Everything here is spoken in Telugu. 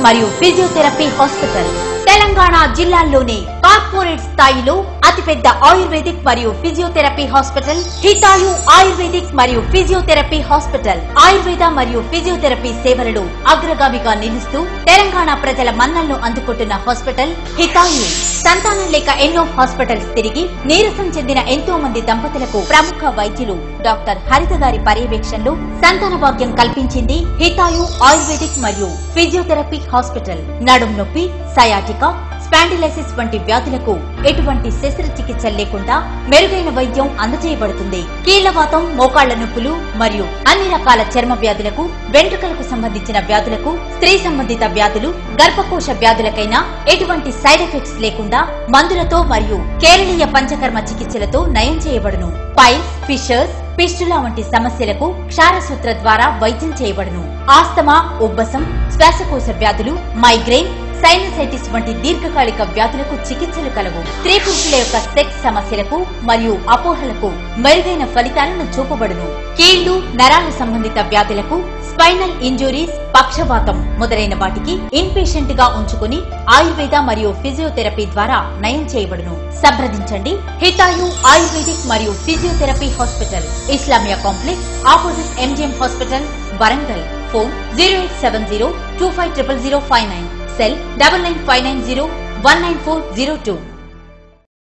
మరియు ఫిజియోథెరపీ హాస్పిటల్ తెలంగాణ జిల్లాల్లోనే కార్పొరేట్ స్థాయిలో అతిపెద్ద ఆయుర్వేదిక్ మరియు ఫిజియోథెరపీ హాస్పిటల్ హితాయు ఆయుర్వేదిక్ మరియు ఫిజియోథెరపీ హాస్పిటల్ ఆయుర్వేద మరియు ఫిజియోథెరపీ సేవలలో అగ్రగామిగా నిలుస్తూ తెలంగాణ ప్రజల మన్నలను అందుకుంటున్న హాస్పిటల్ హితాయు. సంతానం లేక ఎన్నో హాస్పిటల్స్ తిరిగి నీరసం చెందిన ఎంతో మంది దంపతులకు ప్రముఖ వైద్యులు డాక్టర్ హరిత గారి పర్యవేక్షణలో సంతాన భాగ్యం కల్పించింది హితాయు ఆయుర్వేదిక్ మరియు ఫిజియోథెరపీ హాస్పిటల్. నడుం నొప్పి, సయాటికా, స్పాండిలైసిస్ వంటి వ్యాధులకు ఎటువంటి శస్త్రచికిత్స లేకుండా మెరుగైన వైద్యం అందజేయబడుతుంది. కీళ్లవాతం, మోకాళ్ల నొప్పులు మరియు అన్ని రకాల చర్మ వ్యాధులకు, వెంట్రుకలకు సంబంధించిన వ్యాధులకు, స్త్రీ సంబంధిత వ్యాధులు, గర్భకోశ వ్యాధులకైనా ఎటువంటి సైడ్ ఎఫెక్ట్స్ లేకుండా మందులతో మరియు కేరళీయ పంచకర్మ చికిత్సలతో నయం చేయబడును. పైల్స్, ఫిషర్స్, పిస్టులా వంటి సమస్యలకు క్షారసూత్ర ద్వారా వైద్యం చేయబడును. ఆస్తమా, ఉబ్బసం, శ్వాసకోశ వ్యాధులు, మైగ్రేన్, సైనసైటిస్ వంటి దీర్ఘకాలిక వ్యాధులకు చికిత్సలు కలవు. స్త్రీ పురుషుల యొక్క సెక్స్ సమస్యలకు మరియు అపోహలకు మెరుగైన ఫలితాలను చూపబడును. కీళ్లు, నరాల సంబంధిత వ్యాధులకు, స్పైనల్ ఇంజురీస్, పక్షవాతం మొదలైన వాటికి ఇన్ పేషెంట్ గా ఉంచుకుని ఆయుర్వేద మరియు ఫిజియోథెరపీ ద్వారా నయం చేయబడును. సంప్రదించండి హితాయు ఆయుర్వేదిక్ మరియు physiotherapy hospital, Islamia complex, opposite MGM hospital, Warangal. Phone 0870250059. Cell 9959019402.